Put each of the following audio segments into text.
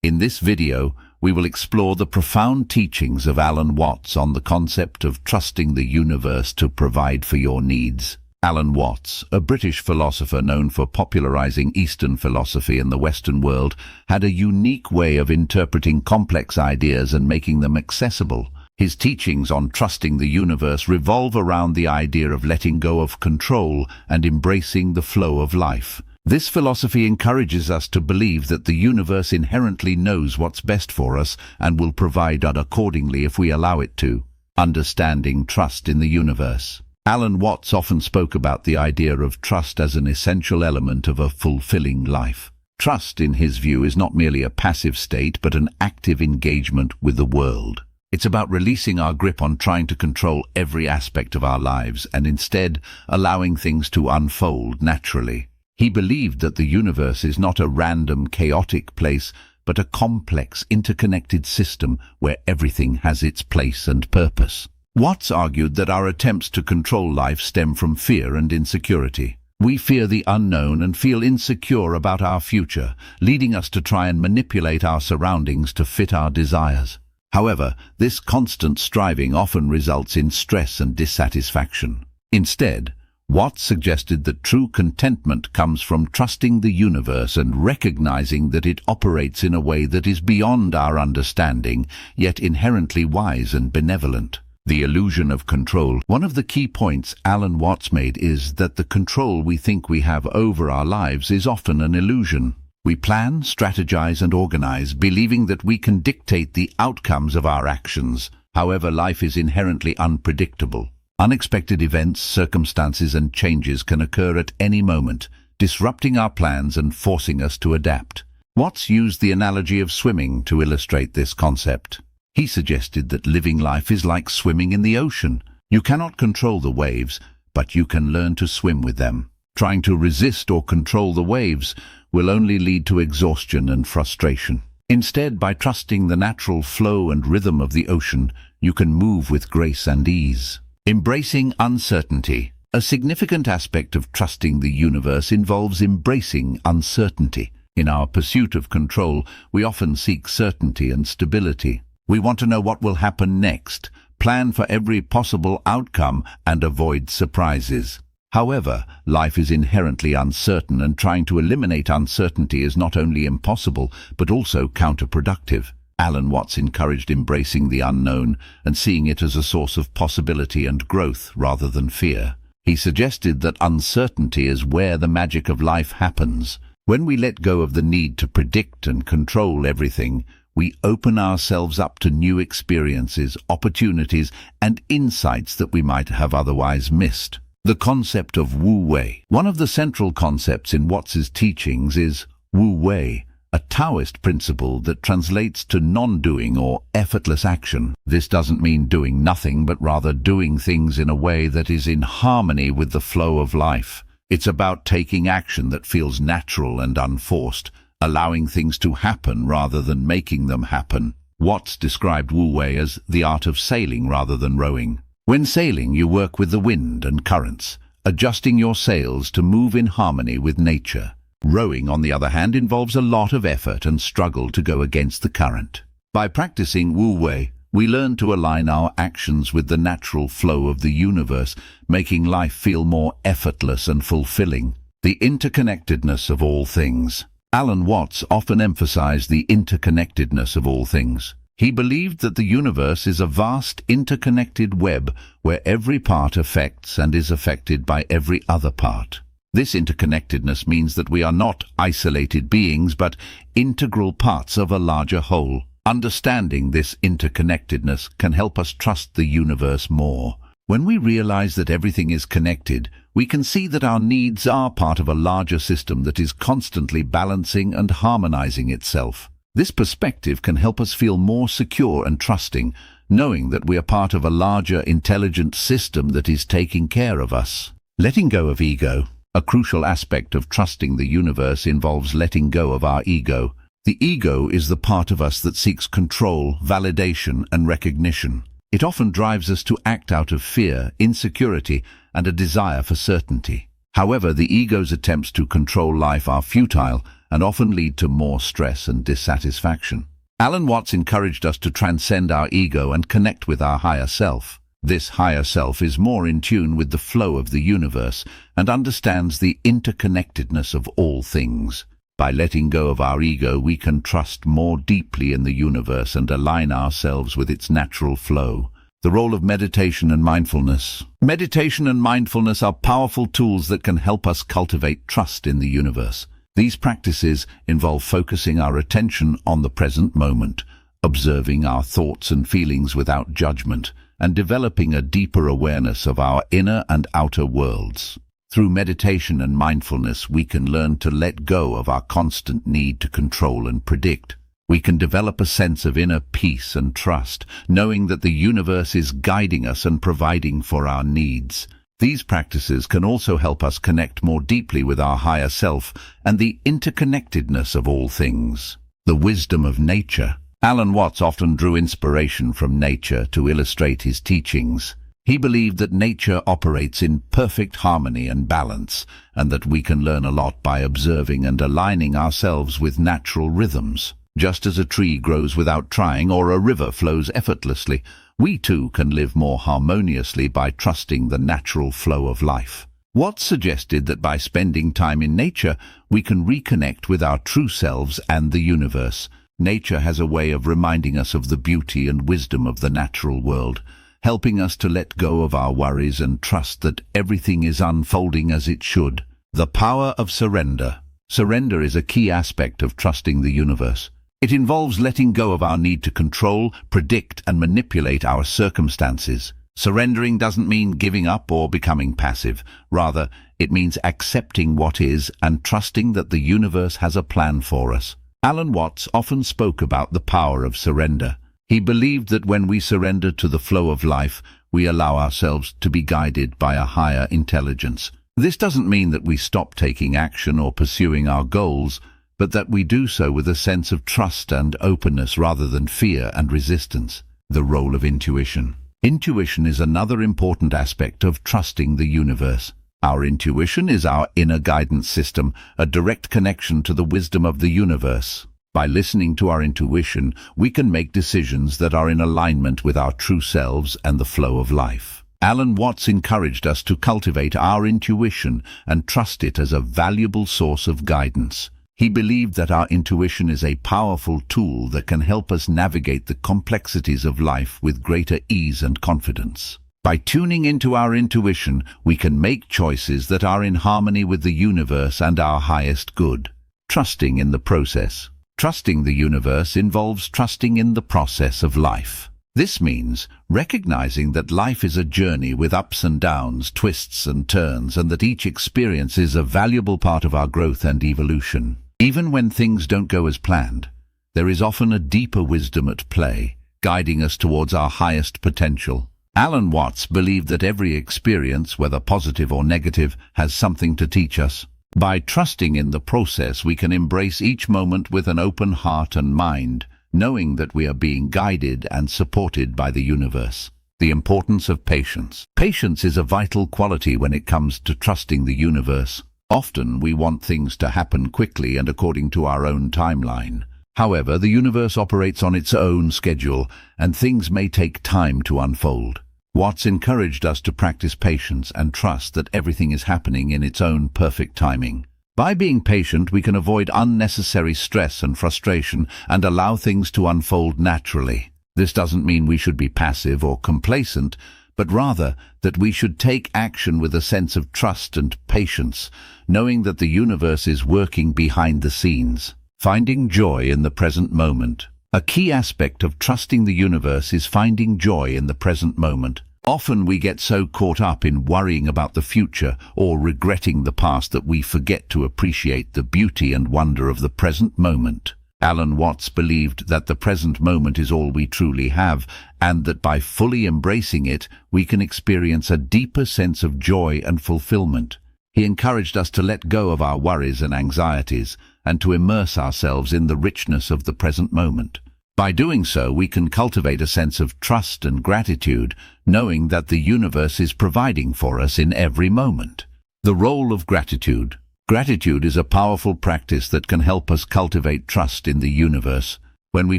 In this video, we will explore the profound teachings of Alan Watts on the concept of trusting the universe to provide for your needs. Alan Watts, a British philosopher known for popularizing Eastern philosophy in the Western world, had a unique way of interpreting complex ideas and making them accessible. His teachings on trusting the universe revolve around the idea of letting go of control and embracing the flow of life. This philosophy encourages us to believe that the universe inherently knows what's best for us and will provide accordingly if we allow it to. Understanding trust in the universe. Alan Watts often spoke about the idea of trust as an essential element of a fulfilling life. Trust, in his view, is not merely a passive state but an active engagement with the world. It's about releasing our grip on trying to control every aspect of our lives and instead allowing things to unfold naturally. He believed that the universe is not a random, chaotic place, but a complex, interconnected system where everything has its place and purpose. Watts argued that our attempts to control life stem from fear and insecurity. We fear the unknown and feel insecure about our future, leading us to try and manipulate our surroundings to fit our desires. However, this constant striving often results in stress and dissatisfaction. Instead, Watts suggested that true contentment comes from trusting the universe and recognizing that it operates in a way that is beyond our understanding, yet inherently wise and benevolent. The illusion of control. One of the key points Alan Watts made is that the control we think we have over our lives is often an illusion. We plan, strategize, and organize, believing that we can dictate the outcomes of our actions. However, life is inherently unpredictable. Unexpected events, circumstances, and changes can occur at any moment, disrupting our plans and forcing us to adapt. Watts used the analogy of swimming to illustrate this concept. He suggested that living life is like swimming in the ocean. You cannot control the waves, but you can learn to swim with them. Trying to resist or control the waves will only lead to exhaustion and frustration. Instead, by trusting the natural flow and rhythm of the ocean, you can move with grace and ease. Embracing uncertainty. A significant aspect of trusting the universe involves embracing uncertainty. In our pursuit of control, we often seek certainty and stability. We want to know what will happen next, plan for every possible outcome, and avoid surprises. However, life is inherently uncertain, and trying to eliminate uncertainty is not only impossible, but also counterproductive. Alan Watts encouraged embracing the unknown and seeing it as a source of possibility and growth rather than fear. He suggested that uncertainty is where the magic of life happens. When we let go of the need to predict and control everything, we open ourselves up to new experiences, opportunities, and insights that we might have otherwise missed. The concept of Wu Wei. One of the central concepts in Watts's teachings is Wu Wei, a Taoist principle that translates to non-doing or effortless action. This doesn't mean doing nothing, but rather doing things in a way that is in harmony with the flow of life. It's about taking action that feels natural and unforced, allowing things to happen rather than making them happen. Watts described Wu Wei as the art of sailing rather than rowing. When sailing, you work with the wind and currents, adjusting your sails to move in harmony with nature. Rowing, on the other hand, involves a lot of effort and struggle to go against the current. By practicing Wu Wei, we learn to align our actions with the natural flow of the universe, making life feel more effortless and fulfilling. The interconnectedness of all things. Alan Watts often emphasized the interconnectedness of all things. He believed that the universe is a vast interconnected web where every part affects and is affected by every other part. This interconnectedness means that we are not isolated beings, but integral parts of a larger whole. Understanding this interconnectedness can help us trust the universe more. When we realize that everything is connected, we can see that our needs are part of a larger system that is constantly balancing and harmonizing itself. This perspective can help us feel more secure and trusting, knowing that we are part of a larger, intelligent system that is taking care of us. Letting go of ego. A crucial aspect of trusting the universe involves letting go of our ego. The ego is the part of us that seeks control, validation, and recognition. It often drives us to act out of fear, insecurity, and a desire for certainty. However, the ego's attempts to control life are futile, and often lead to more stress and dissatisfaction. Alan Watts encouraged us to transcend our ego and connect with our higher self. This higher self is more in tune with the flow of the universe and understands the interconnectedness of all things. By letting go of our ego, we can trust more deeply in the universe and align ourselves with its natural flow. The role of meditation and mindfulness. Meditation and mindfulness are powerful tools that can help us cultivate trust in the universe. These practices involve focusing our attention on the present moment, observing our thoughts and feelings without judgment, and developing a deeper awareness of our inner and outer worlds. Through meditation and mindfulness, we can learn to let go of our constant need to control and predict. We can develop a sense of inner peace and trust, knowing that the universe is guiding us and providing for our needs. These practices can also help us connect more deeply with our higher self and the interconnectedness of all things. The wisdom of nature. Alan Watts often drew inspiration from nature to illustrate his teachings. He believed that nature operates in perfect harmony and balance, and that we can learn a lot by observing and aligning ourselves with natural rhythms. Just as a tree grows without trying or a river flows effortlessly, we too can live more harmoniously by trusting the natural flow of life. Watts suggested that by spending time in nature, we can reconnect with our true selves and the universe. Nature has a way of reminding us of the beauty and wisdom of the natural world, helping us to let go of our worries and trust that everything is unfolding as it should. The power of surrender. Surrender is a key aspect of trusting the universe. It involves letting go of our need to control, predict, and manipulate our circumstances. Surrendering doesn't mean giving up or becoming passive. Rather, it means accepting what is and trusting that the universe has a plan for us. Alan Watts often spoke about the power of surrender. He believed that when we surrender to the flow of life, we allow ourselves to be guided by a higher intelligence. This doesn't mean that we stop taking action or pursuing our goals, but that we do so with a sense of trust and openness rather than fear and resistance. The role of intuition. Intuition is another important aspect of trusting the universe. Our intuition is our inner guidance system, a direct connection to the wisdom of the universe. By listening to our intuition, we can make decisions that are in alignment with our true selves and the flow of life. Alan Watts encouraged us to cultivate our intuition and trust it as a valuable source of guidance. He believed that our intuition is a powerful tool that can help us navigate the complexities of life with greater ease and confidence. By tuning into our intuition, we can make choices that are in harmony with the universe and our highest good. Trusting in the process. Trusting the universe involves trusting in the process of life. This means recognizing that life is a journey with ups and downs, twists and turns, and that each experience is a valuable part of our growth and evolution. Even when things don't go as planned, there is often a deeper wisdom at play, guiding us towards our highest potential. Alan Watts believed that every experience, whether positive or negative, has something to teach us. By trusting in the process, we can embrace each moment with an open heart and mind, knowing that we are being guided and supported by the universe. The importance of patience. Patience is a vital quality when it comes to trusting the universe. Often we want things to happen quickly and according to our own timeline. However, the universe operates on its own schedule, and things may take time to unfold. Watts encouraged us to practice patience and trust that everything is happening in its own perfect timing. By being patient, we can avoid unnecessary stress and frustration and allow things to unfold naturally. This doesn't mean we should be passive or complacent, but rather that we should take action with a sense of trust and patience, knowing that the universe is working behind the scenes. Finding joy in the present moment. A key aspect of trusting the universe is finding joy in the present moment. Often we get so caught up in worrying about the future or regretting the past that we forget to appreciate the beauty and wonder of the present moment. Alan Watts believed that the present moment is all we truly have, and that by fully embracing it, we can experience a deeper sense of joy and fulfillment. He encouraged us to let go of our worries and anxieties, and to immerse ourselves in the richness of the present moment. By doing so, we can cultivate a sense of trust and gratitude, knowing that the universe is providing for us in every moment. The role of gratitude. Gratitude is a powerful practice that can help us cultivate trust in the universe. When we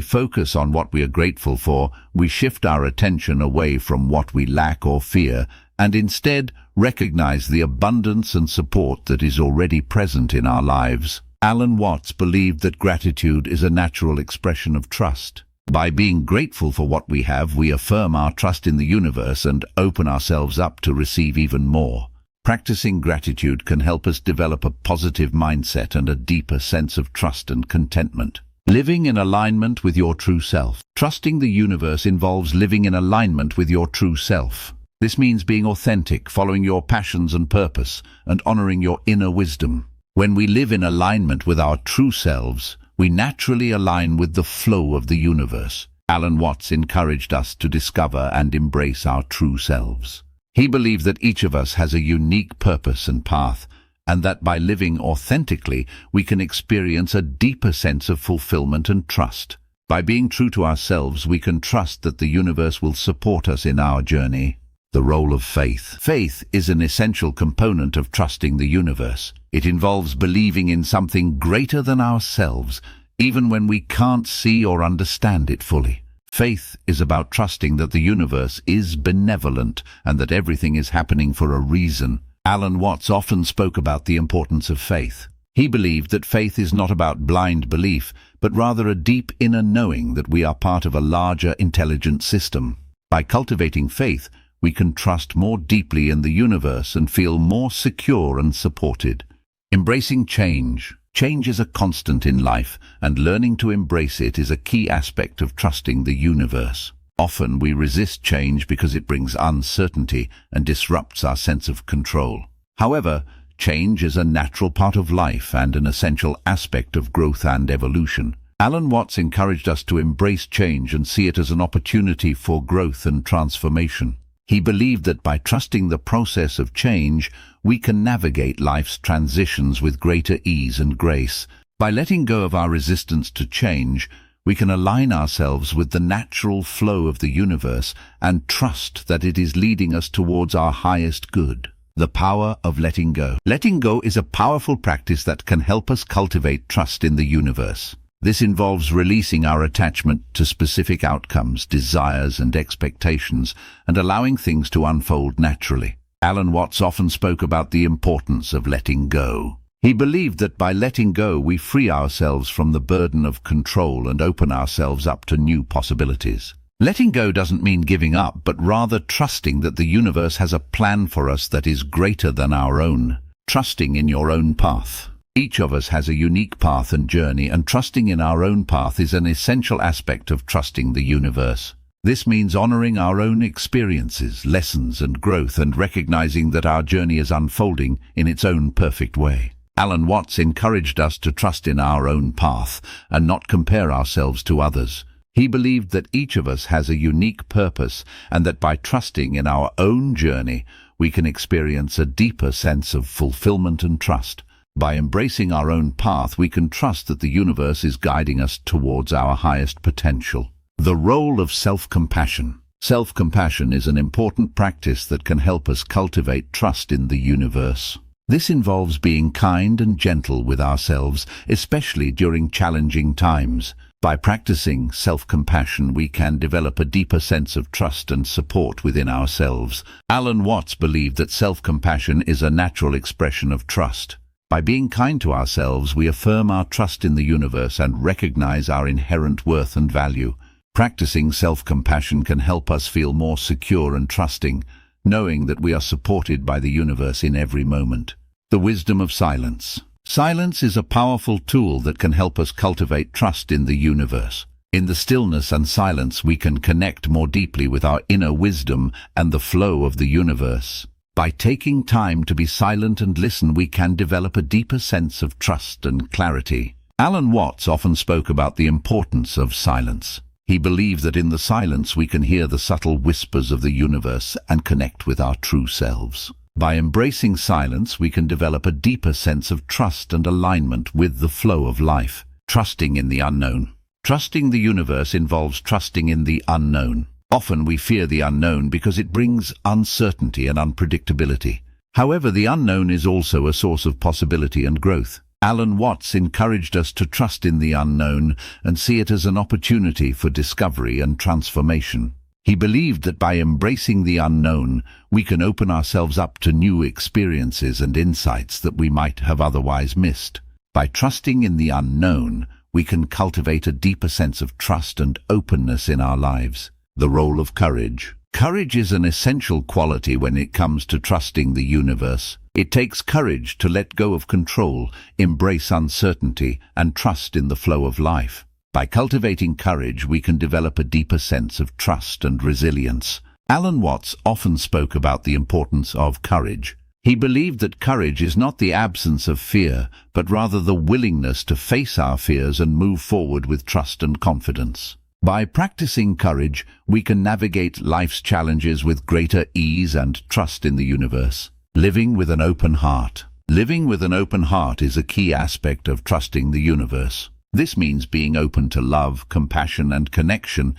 focus on what we are grateful for, we shift our attention away from what we lack or fear, and instead recognize the abundance and support that is already present in our lives. Alan Watts believed that gratitude is a natural expression of trust. By being grateful for what we have, we affirm our trust in the universe and open ourselves up to receive even more. Practicing gratitude can help us develop a positive mindset and a deeper sense of trust and contentment. Living in alignment with your true self. Trusting the universe involves living in alignment with your true self. This means being authentic, following your passions and purpose, and honoring your inner wisdom. When we live in alignment with our true selves, we naturally align with the flow of the universe. Alan Watts encouraged us to discover and embrace our true selves. He believed that each of us has a unique purpose and path, and that by living authentically, we can experience a deeper sense of fulfillment and trust. By being true to ourselves, we can trust that the universe will support us in our journey. The role of faith. Faith is an essential component of trusting the universe. It involves believing in something greater than ourselves, even when we can't see or understand it fully. Faith is about trusting that the universe is benevolent and that everything is happening for a reason. Alan Watts often spoke about the importance of faith. He believed that faith is not about blind belief, but rather a deep inner knowing that we are part of a larger intelligent system. By cultivating faith, we can trust more deeply in the universe and feel more secure and supported. Embracing change. Change is a constant in life, and learning to embrace it is a key aspect of trusting the universe. Often we resist change because it brings uncertainty and disrupts our sense of control. However, change is a natural part of life and an essential aspect of growth and evolution. Alan Watts encouraged us to embrace change and see it as an opportunity for growth and transformation. He believed that by trusting the process of change, we can navigate life's transitions with greater ease and grace. By letting go of our resistance to change, we can align ourselves with the natural flow of the universe and trust that it is leading us towards our highest good. The power of letting go. Letting go is a powerful practice that can help us cultivate trust in the universe. This involves releasing our attachment to specific outcomes, desires, and expectations, and allowing things to unfold naturally. Alan Watts often spoke about the importance of letting go. He believed that by letting go, we free ourselves from the burden of control and open ourselves up to new possibilities. Letting go doesn't mean giving up, but rather trusting that the universe has a plan for us that is greater than our own. Trusting in your own path. Each of us has a unique path and journey, and trusting in our own path is an essential aspect of trusting the universe. This means honoring our own experiences, lessons, and growth, and recognizing that our journey is unfolding in its own perfect way. Alan Watts encouraged us to trust in our own path and not compare ourselves to others. He believed that each of us has a unique purpose, and that by trusting in our own journey, we can experience a deeper sense of fulfillment and trust. By embracing our own path, we can trust that the universe is guiding us towards our highest potential. The role of self-compassion. Self-compassion is an important practice that can help us cultivate trust in the universe. This involves being kind and gentle with ourselves, especially during challenging times. By practicing self-compassion, we can develop a deeper sense of trust and support within ourselves. Alan Watts believed that self-compassion is a natural expression of trust. By being kind to ourselves, we affirm our trust in the universe and recognize our inherent worth and value. Practicing self-compassion can help us feel more secure and trusting, knowing that we are supported by the universe in every moment. The wisdom of silence. Silence is a powerful tool that can help us cultivate trust in the universe. In the stillness and silence, we can connect more deeply with our inner wisdom and the flow of the universe. By taking time to be silent and listen, we can develop a deeper sense of trust and clarity. Alan Watts often spoke about the importance of silence. He believed that in the silence we can hear the subtle whispers of the universe and connect with our true selves. By embracing silence, we can develop a deeper sense of trust and alignment with the flow of life. Trusting in the unknown. Trusting the universe involves trusting in the unknown. Often we fear the unknown because it brings uncertainty and unpredictability. However, the unknown is also a source of possibility and growth. Alan Watts encouraged us to trust in the unknown and see it as an opportunity for discovery and transformation. He believed that by embracing the unknown, we can open ourselves up to new experiences and insights that we might have otherwise missed. By trusting in the unknown, we can cultivate a deeper sense of trust and openness in our lives. The role of courage. Courage is an essential quality when it comes to trusting the universe. It takes courage to let go of control, embrace uncertainty, and trust in the flow of life. By cultivating courage, we can develop a deeper sense of trust and resilience. Alan Watts often spoke about the importance of courage. He believed that courage is not the absence of fear, but rather the willingness to face our fears and move forward with trust and confidence. By practicing courage, we can navigate life's challenges with greater ease and trust in the universe. Living with an open heart. Living with an open heart is a key aspect of trusting the universe. This means being open to love, compassion, and connection,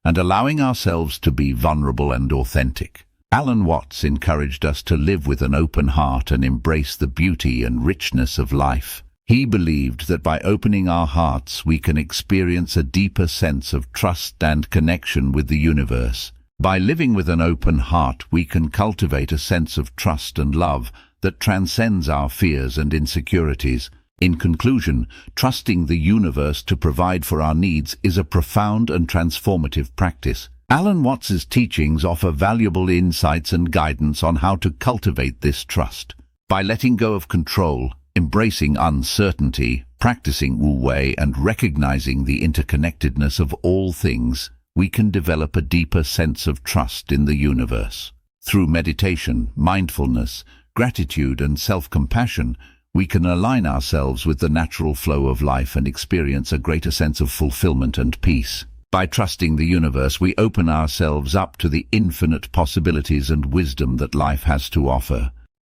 and allowing ourselves to be vulnerable and authentic. Alan Watts encouraged us to live with an open heart and embrace the beauty and richness of life. He believed that by opening our hearts, we can experience a deeper sense of trust and connection with the universe. By living with an open heart, we can cultivate a sense of trust and love that transcends our fears and insecurities. In conclusion, trusting the universe to provide for our needs is a profound and transformative practice. Alan Watts's teachings offer valuable insights and guidance on how to cultivate this trust. By letting go of control, embracing uncertainty, practicing wu-wei, and recognizing the interconnectedness of all things, we can develop a deeper sense of trust in the universe. Through meditation, mindfulness, gratitude, and self-compassion, we can align ourselves with the natural flow of life and experience a greater sense of fulfillment and peace. By trusting the universe, we open ourselves up to the infinite possibilities and wisdom that life has to offer.